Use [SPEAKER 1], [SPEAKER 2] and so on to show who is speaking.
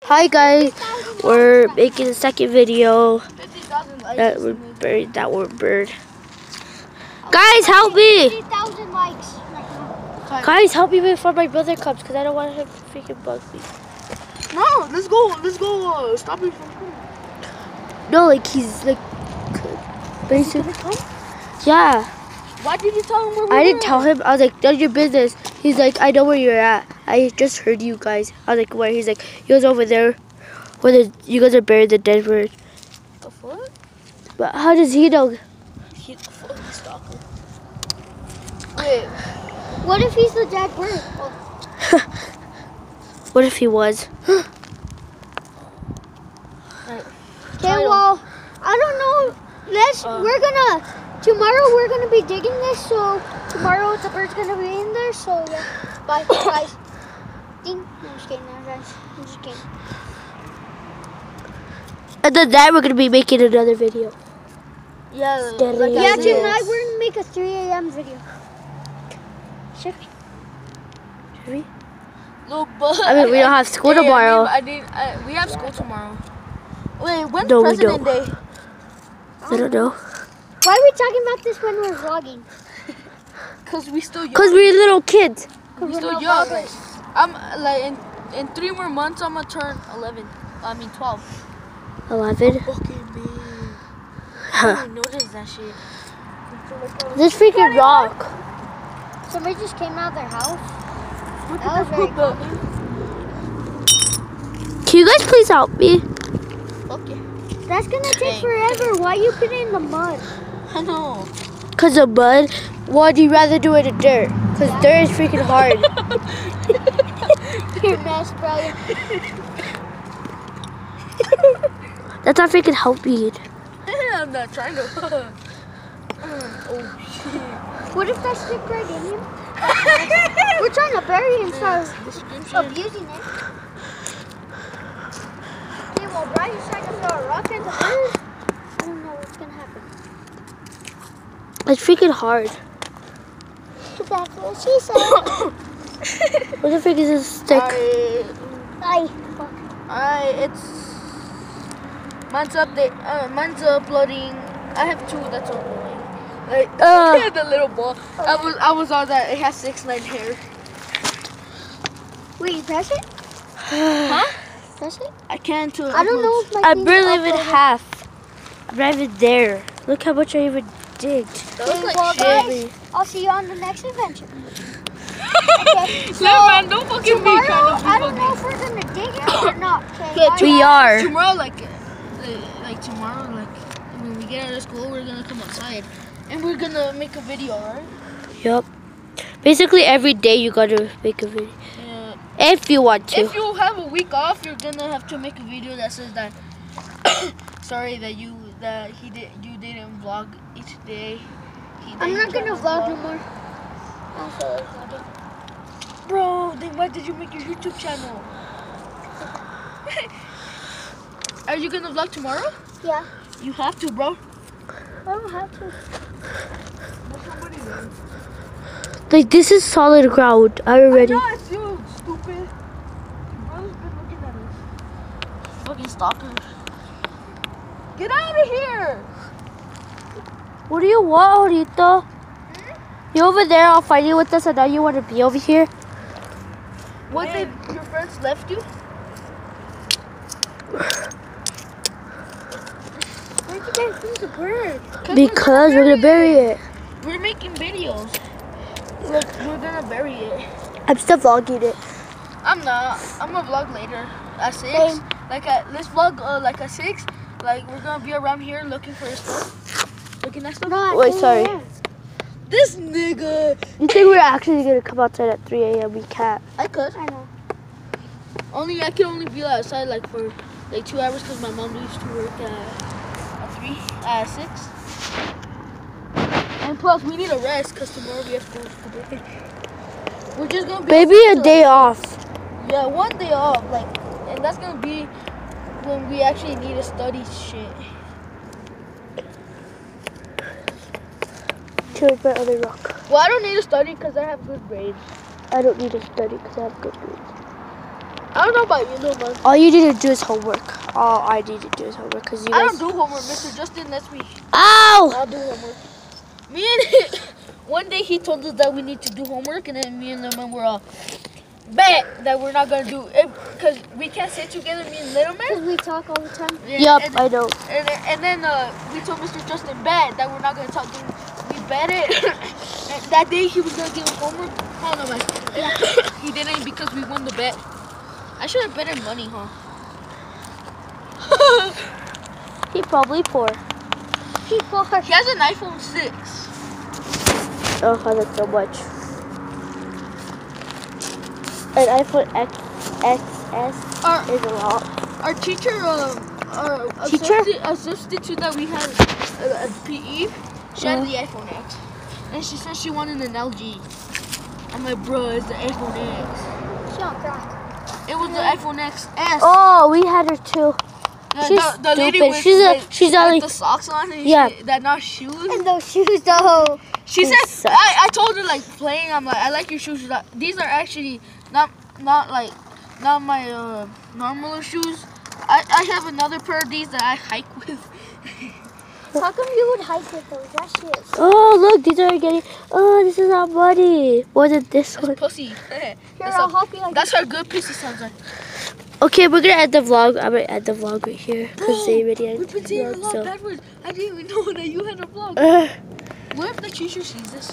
[SPEAKER 1] Hi guys, we're making a second video that we're buried. Guys, help me!
[SPEAKER 2] 50,000 likes right now.
[SPEAKER 1] Guys, help me before my brother comes, because I don't want him to freaking bug me.
[SPEAKER 3] No, let's go. Stop me from coming.
[SPEAKER 1] No, like he's like, basically. Yeah.
[SPEAKER 3] Why did you tell him where we
[SPEAKER 1] I
[SPEAKER 3] were
[SPEAKER 1] didn't tell him. I was like, "That's your business." He's like, "I know where you're at. I just heard you guys." I was like, "Where?" He's like, "He was over there, where you guys are buried the dead bird."
[SPEAKER 3] The fuck?
[SPEAKER 1] But how does he know?
[SPEAKER 3] He's a fucking stalker. Wait.
[SPEAKER 2] What if he's the dead bird? Oh.
[SPEAKER 1] What if he was?
[SPEAKER 2] Okay, well, I don't know. Tomorrow we're gonna be digging this, so tomorrow the bird's gonna be in there, so yeah. Bye, guys. Ding. No, I'm just kidding, guys. I'm just kidding.
[SPEAKER 1] And then we're gonna be making another video.
[SPEAKER 3] Yeah,
[SPEAKER 2] Yeah, tonight we're gonna make a 3 a.m. video. Should we?
[SPEAKER 1] Should we?
[SPEAKER 3] No, but
[SPEAKER 1] I mean, we don't have school tomorrow.
[SPEAKER 3] We have school tomorrow. Wait, when's
[SPEAKER 1] No, we
[SPEAKER 3] President
[SPEAKER 1] don't.
[SPEAKER 3] Day?
[SPEAKER 1] I don't know.
[SPEAKER 2] Why are we talking about this when we're vlogging?
[SPEAKER 3] Cause we still young.
[SPEAKER 1] Cause we're little kids.
[SPEAKER 3] We
[SPEAKER 2] we're
[SPEAKER 3] still
[SPEAKER 2] not
[SPEAKER 3] young.
[SPEAKER 2] vloggers.
[SPEAKER 3] I'm like in 3 more months I'm gonna turn 11. 12.
[SPEAKER 1] 11.
[SPEAKER 3] Fucking big. I didn't notice that shit.
[SPEAKER 1] This freaking rock.
[SPEAKER 2] Somebody just came out of their house.
[SPEAKER 3] Look
[SPEAKER 2] That
[SPEAKER 3] at
[SPEAKER 2] was very
[SPEAKER 3] the
[SPEAKER 2] cool.
[SPEAKER 1] Can you guys please help me?
[SPEAKER 3] Okay.
[SPEAKER 2] That's gonna take forever. Why you put it in the mud?
[SPEAKER 3] I know.
[SPEAKER 1] Cause of mud. Would you rather do it in dirt? Cause dirt is freaking hard.
[SPEAKER 2] You're mess, brother.
[SPEAKER 1] That's not freaking helping.
[SPEAKER 3] I'm not trying to. Oh shit.
[SPEAKER 2] What if that stick right in him? We're trying to bury it instead of abusing it. Okay, well, Brian's trying to throw a rock at the bird. I don't know what's gonna happen.
[SPEAKER 1] It's freaking hard.
[SPEAKER 2] That's what she said.
[SPEAKER 1] What the freak is this stick?
[SPEAKER 3] It's mine's uploading. I have 2 that's uploading. Like the little ball. I was on that. It has 6 line hair.
[SPEAKER 2] Wait, you press it?
[SPEAKER 3] Huh?
[SPEAKER 2] Press it?
[SPEAKER 3] I can't too.
[SPEAKER 2] I don't know if my
[SPEAKER 1] I'm
[SPEAKER 2] thing's
[SPEAKER 1] barely even
[SPEAKER 2] uploaded.
[SPEAKER 1] half. I'm not even there. Look how much I even digged.
[SPEAKER 3] That looks like
[SPEAKER 2] Well,
[SPEAKER 3] shit.
[SPEAKER 2] guys, I'll see you on the next adventure. Okay, so
[SPEAKER 3] man, don't fucking be
[SPEAKER 2] tomorrow,
[SPEAKER 3] trying to
[SPEAKER 2] I don't know if we're gonna dig it or not. Okay,
[SPEAKER 3] Okay,
[SPEAKER 1] We are.
[SPEAKER 3] Tomorrow, like tomorrow, when we get out of school, we're gonna come outside and we're gonna make a video, right?
[SPEAKER 1] Yup. Basically every day you gotta make a video.
[SPEAKER 3] Yeah.
[SPEAKER 1] If you want to.
[SPEAKER 3] If you have a week off, you're gonna have to make a video that says that. Sorry that you didn't vlog each day.
[SPEAKER 2] I'm not gonna vlog no more. I'm sorry, vlogging.
[SPEAKER 3] Bro, then why did you make your YouTube channel? Are you gonna vlog tomorrow?
[SPEAKER 2] Yeah,
[SPEAKER 3] You have to, bro.
[SPEAKER 2] I don't have to.
[SPEAKER 1] Like this is solid ground. I'm already.
[SPEAKER 3] No, it's you, stupid. Your brother's been looking at us. Fucking stalker. Get out of here!
[SPEAKER 1] What do you want, Jorito? You over there, I'll find you with us, and now you want to be over here?
[SPEAKER 3] What did your friends left you?
[SPEAKER 2] Where'd you guys lose the bird?
[SPEAKER 1] Because we're gonna bury it.
[SPEAKER 3] We're making videos. Look, we're gonna bury it.
[SPEAKER 1] I'm still vlogging it.
[SPEAKER 3] I'm not. I'm gonna vlog later at 6.
[SPEAKER 2] Same.
[SPEAKER 3] Let's vlog like at 6. Like we're gonna be around here looking for stuff. Looking at stuff.
[SPEAKER 2] No,
[SPEAKER 1] Wait, sorry.
[SPEAKER 3] This nigga.
[SPEAKER 1] You think we're actually gonna come outside at 3 a.m.? We can't.
[SPEAKER 3] I could.
[SPEAKER 2] I know.
[SPEAKER 3] I can only be outside like for like 2 hours because my mom used to work at 6. And plus we need a rest because tomorrow we have school. We're just gonna be
[SPEAKER 1] Maybe a day off.
[SPEAKER 3] Yeah, 1 day off. And that's gonna be when we actually need to study shit.
[SPEAKER 1] Here's my other rock.
[SPEAKER 3] Well, I don't need to study because I have good grades.
[SPEAKER 1] I don't need to study because I have good grades.
[SPEAKER 3] I don't know about you, though, but
[SPEAKER 1] All you need to do is homework. All I need to do is homework because you
[SPEAKER 3] I
[SPEAKER 1] guys.
[SPEAKER 3] don't do homework. Mr. Justin lets me.
[SPEAKER 1] Ow!
[SPEAKER 3] I'll do homework. Me and one day he told us that we need to do homework, and then me and the man were bet that we're not gonna do it because we can't sit together. Me and Little Man.
[SPEAKER 2] Because we talk all the time.
[SPEAKER 1] Yup,
[SPEAKER 3] and,
[SPEAKER 1] I know.
[SPEAKER 3] And then we told Mr. Justin bet that we're not gonna talk. We bet it. And that day he was gonna give us homework. Oh no, man. He didn't because we won the bet. I should have betted money, huh?
[SPEAKER 1] He probably poor.
[SPEAKER 2] People are.
[SPEAKER 3] He has an iPhone 6.
[SPEAKER 1] Oh, I like so much. An iPhone XS
[SPEAKER 3] Our
[SPEAKER 1] is a lot.
[SPEAKER 3] our teacher, our
[SPEAKER 1] Teacher?
[SPEAKER 3] a substitute that we had at PE, she had the iPhone X, and she said she wanted an LG. I'm like, bro, it's the iPhone X.
[SPEAKER 2] She don't crack.
[SPEAKER 3] It was the iPhone XS.
[SPEAKER 1] Oh, we had her too. She's
[SPEAKER 3] the lady
[SPEAKER 1] stupid.
[SPEAKER 3] with,
[SPEAKER 1] She's
[SPEAKER 3] with
[SPEAKER 1] like
[SPEAKER 3] the socks on and
[SPEAKER 1] Yeah.
[SPEAKER 3] shit, that not shoes.
[SPEAKER 2] And those shoes, though.
[SPEAKER 3] She
[SPEAKER 1] She
[SPEAKER 3] said,
[SPEAKER 1] sucks.
[SPEAKER 3] I told her like playing. I'm like, I like your shoes. She's like, these are actually not my normal shoes. I have another pair of these that I hike with.
[SPEAKER 2] How come you would hike with those? That shit.
[SPEAKER 1] oh look, these are getting. Oh, this is not money. More than this
[SPEAKER 3] That's
[SPEAKER 1] one.
[SPEAKER 3] pussy.
[SPEAKER 2] Here,
[SPEAKER 3] That's
[SPEAKER 2] I'll
[SPEAKER 3] a-
[SPEAKER 2] help you. Like
[SPEAKER 3] That's how good pussy sounds like.
[SPEAKER 1] Okay, we're gonna end the vlog. I'm gonna end the vlog right here because they already ended
[SPEAKER 3] We've been
[SPEAKER 1] the
[SPEAKER 3] saying a
[SPEAKER 1] vlog.
[SPEAKER 3] lot
[SPEAKER 1] So.
[SPEAKER 3] of bad words. I didn't even know that you had a vlog.
[SPEAKER 1] Uh,
[SPEAKER 3] What if the teacher sees this?